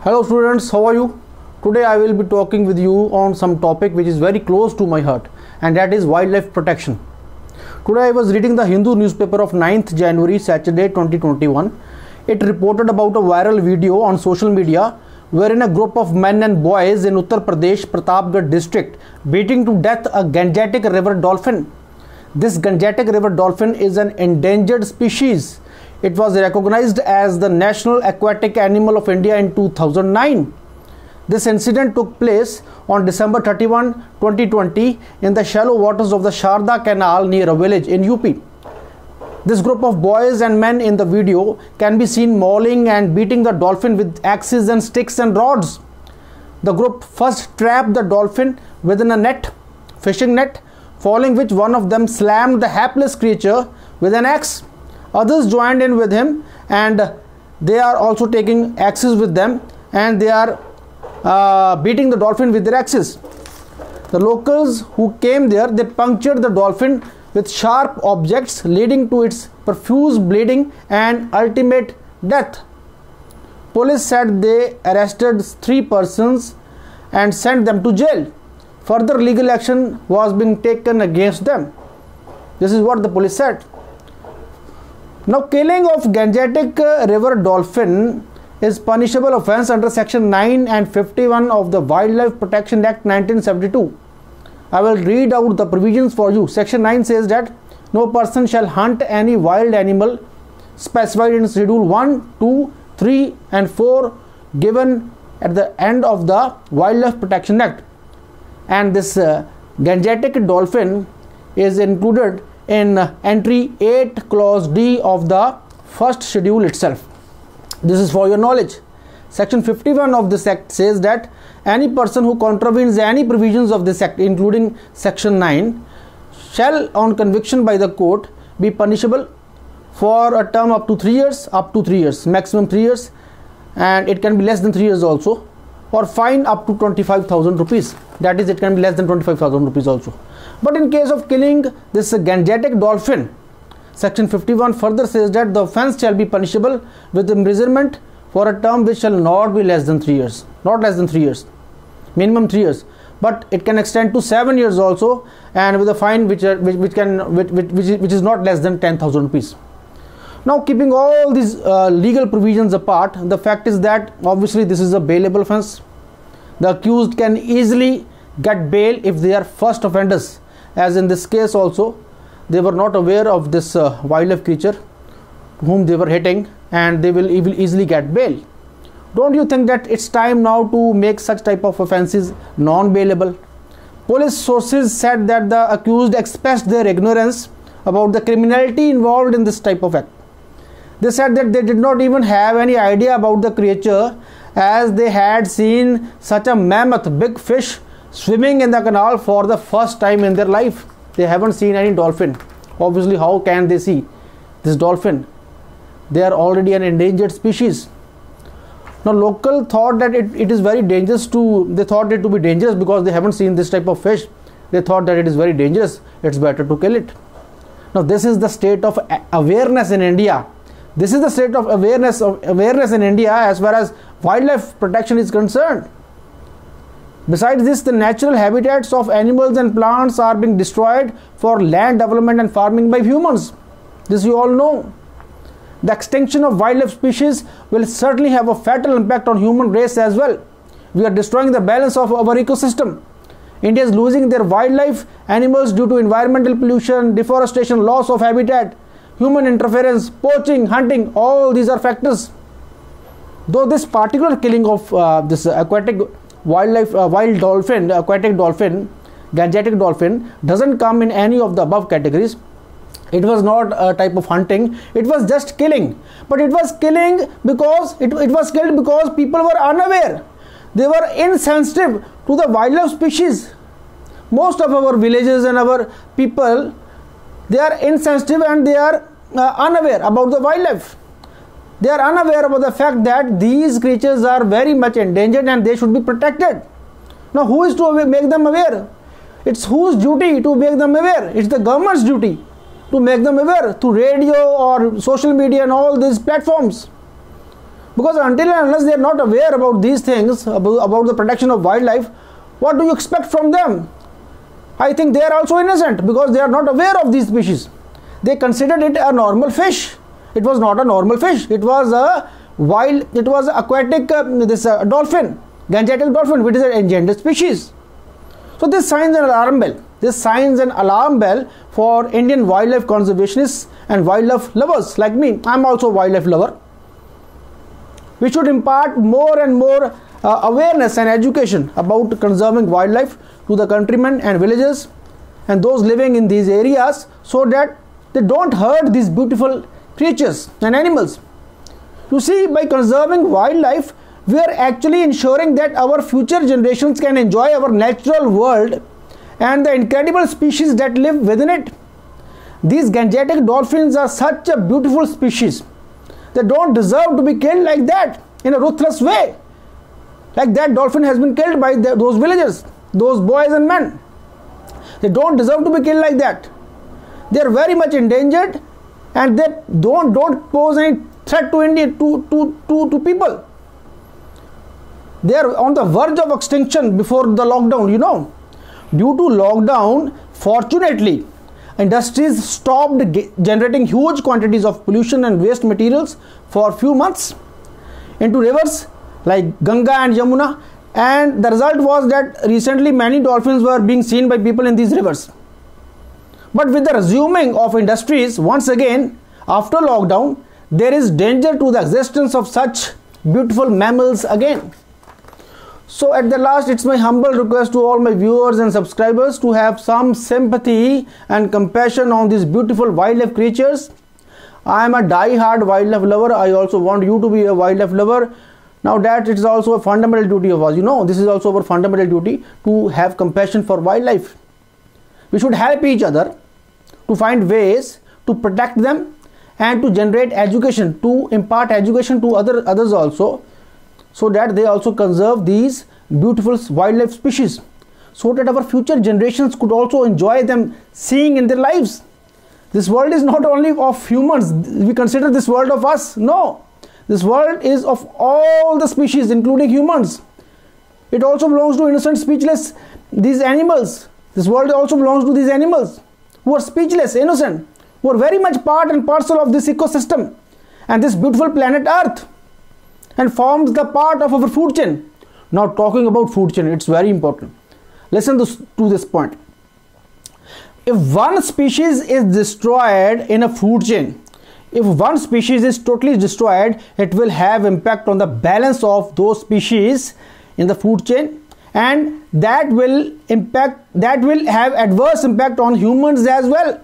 Hello students, how are you? Today I will be talking with you on some topic which is very close to my heart, and that is wildlife protection. Today I was reading the Hindu newspaper of 9th January, Saturday 2021. It reported about a viral video on social media wherein a group of men and boys in Uttar Pradesh, Pratapgarh district beating to death a Gangetic river dolphin. This Gangetic river dolphin is an endangered species. It was recognized as the National Aquatic Animal of India in 2009. This incident took place on December 31, 2020 in the shallow waters of the Sharda Canal near a village in UP. This group of boys and men in the video can be seen mauling and beating the dolphin with axes and sticks and rods. The group first trapped the dolphin within a net, fishing net, following which one of them slammed the hapless creature with an axe. Others joined in with him, and they are also taking axes with them, and they are beating the dolphin with their axes. The locals who came there, they punctured the dolphin with sharp objects, leading to its profuse bleeding and ultimate death. Police said they arrested 3 persons and sent them to jail. Further legal action was being taken against them. This is what the police said. Now, killing of Gangetic river dolphin is punishable offence under section 9 and 51 of the Wildlife Protection Act 1972. I will read out the provisions for you. Section 9 says that no person shall hunt any wild animal specified in schedule 1, 2, 3 and 4 given at the end of the Wildlife Protection Act. And this Gangetic dolphin is included in entry 8 clause D of the first schedule itself. This is for your knowledge. Section 51 of this act says that any person who contravenes any provisions of this act, including section 9, shall on conviction by the court be punishable for a term up to 3 years, maximum 3 years, and it can be less than 3 years also, or fine up to 25,000 rupees. That is, it can be less than 25,000 rupees also. But in case of killing this Gangetic dolphin, section 51 further says that the offence shall be punishable with imprisonment for a term which shall not be less than 3 years, not less than 3 years, minimum 3 years, but it can extend to 7 years also, and with a fine which is not less than 10,000 rupees. Now, keeping all these legal provisions apart, the fact is that obviously this is a bailable offence. The accused can easily get bail if they are first offenders, as in this case also they were not aware of this wildlife creature whom they were hitting, and they will easily get bail. Don't you think that it's time now to make such type of offences non-bailable? Police sources said that the accused expressed their ignorance about the criminality involved in this type of act. They said that they did not even have any idea about the creature, as they had seen such a mammoth big fish swimming in the canal for the first time in their life. They haven't seen any dolphin. Obviously, how can they see this dolphin? They are already an endangered species. Now, local thought that it is very dangerous they thought it to be dangerous because they haven't seen this type of fish. They thought that it is very dangerous, it's better to kill it. Now, this is the state of awareness in India. This is the state of awareness in India as far as wildlife protection is concerned. Besides this, the natural habitats of animals and plants are being destroyed for land development and farming by humans. This you all know. The extinction of wildlife species will certainly have a fatal impact on human race as well. We are destroying the balance of our ecosystem. India is losing their wildlife animals due to environmental pollution, deforestation, loss of habitat, human interference, poaching, hunting. All these are factors. Though this particular killing of this aquatic wild dolphin, aquatic dolphin, Gangetic dolphin, doesn't come in any of the above categories. It was not a type of hunting, it was just killing. But it was killing because it was killed because people were unaware. They were insensitive to the wildlife species. Most of our villages and our people, they are insensitive and they are unaware about the wildlife. They are unaware about the fact that these creatures are very much endangered and they should be protected. Now, who is to make them aware? It's whose duty to make them aware? It's the government's duty to make them aware through radio or social media and all these platforms. Because until and unless they are not aware about these things, about the protection of wildlife, what do you expect from them? I think they are also innocent because they are not aware of these species. They considered it a normal fish. It was not a normal fish. It was a aquatic dolphin, Gangetic dolphin, which is an endangered species. So this signs an alarm bell. This signs an alarm bell for Indian wildlife conservationists and wildlife lovers like me. I am also a wildlife lover. We should impart more and more awareness and education about conserving wildlife to the countrymen and villagers and those living in these areas, so that they don't hurt these beautiful creatures and animals. You see, by conserving wildlife, we are actually ensuring that our future generations can enjoy our natural world and the incredible species that live within it. These Gangetic dolphins are such a beautiful species. They don't deserve to be killed like that in a ruthless way. Like that dolphin has been killed by those villagers, those boys and men. They don't deserve to be killed like that. They are very much endangered and they don't pose any threat to India, to people. They are on the verge of extinction before the lockdown, you know. Due to lockdown, fortunately, industries stopped generating huge quantities of pollution and waste materials for a few months into rivers like Ganga and Yamuna, and the result was that recently many dolphins were being seen by people in these rivers. But with the resuming of industries once again after lockdown, there is danger to the existence of such beautiful mammals again. So at the last, it's my humble request to all my viewers and subscribers to have some sympathy and compassion on these beautiful wildlife creatures. I am a die-hard wildlife lover. I also want you to be a wildlife lover. Now that it is also a fundamental duty of us. You know, this is also our fundamental duty to have compassion for wildlife. We should help each other to find ways to protect them and to generate education, to impart education to others also, so that they also conserve these beautiful wildlife species, so that our future generations could also enjoy them seeing in their lives. This world is not only of humans. We consider this world of us. No, this world is of all the species, including humans. It also belongs to innocent, speechless, these animals. This world also belongs to these animals who are speechless, innocent, who are very much part and parcel of this ecosystem and this beautiful planet Earth, and forms the part of our food chain. Now talking about food chain, it's very important. Listen to this point. If one species is destroyed in a food chain, if one species is totally destroyed, it will have impact on the balance of those species in the food chain, and that will have adverse impact on humans as well.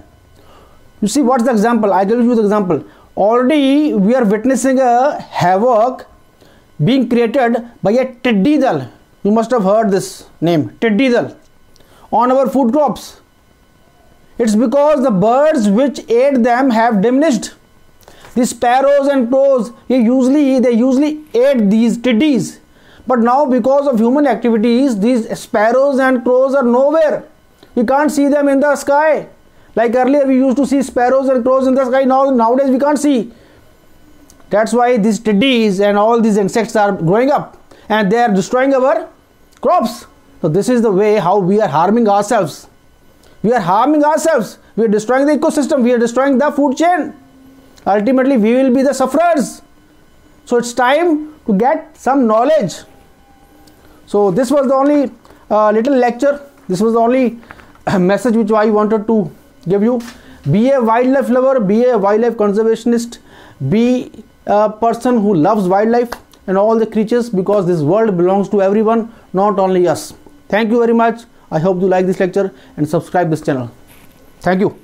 You see, what's the example? I give you the example. Already we are witnessing a havoc being created by a Tiddly Dal. You must have heard this name, Tiddly Dal, on our food crops. It's because the birds which ate them have diminished. The sparrows and crows, they usually ate these tiddies. But now because of human activities, these sparrows and crows are nowhere. We can't see them in the sky. Like earlier we used to see sparrows and crows in the sky. Nowadays we can't see. That's why these tiddies and all these insects are growing up and they are destroying our crops. So this is the way how we are harming ourselves. We are harming ourselves. We are destroying the ecosystem. We are destroying the food chain. Ultimately, we will be the sufferers. So it's time to get some knowledge. So this was the only little lecture. This was the only message which I wanted to give you. Be a wildlife lover. Be a wildlife conservationist. Be a person who loves wildlife and all the creatures, because this world belongs to everyone, not only us. Thank you very much. I hope you like this lecture and subscribe this channel. Thank you.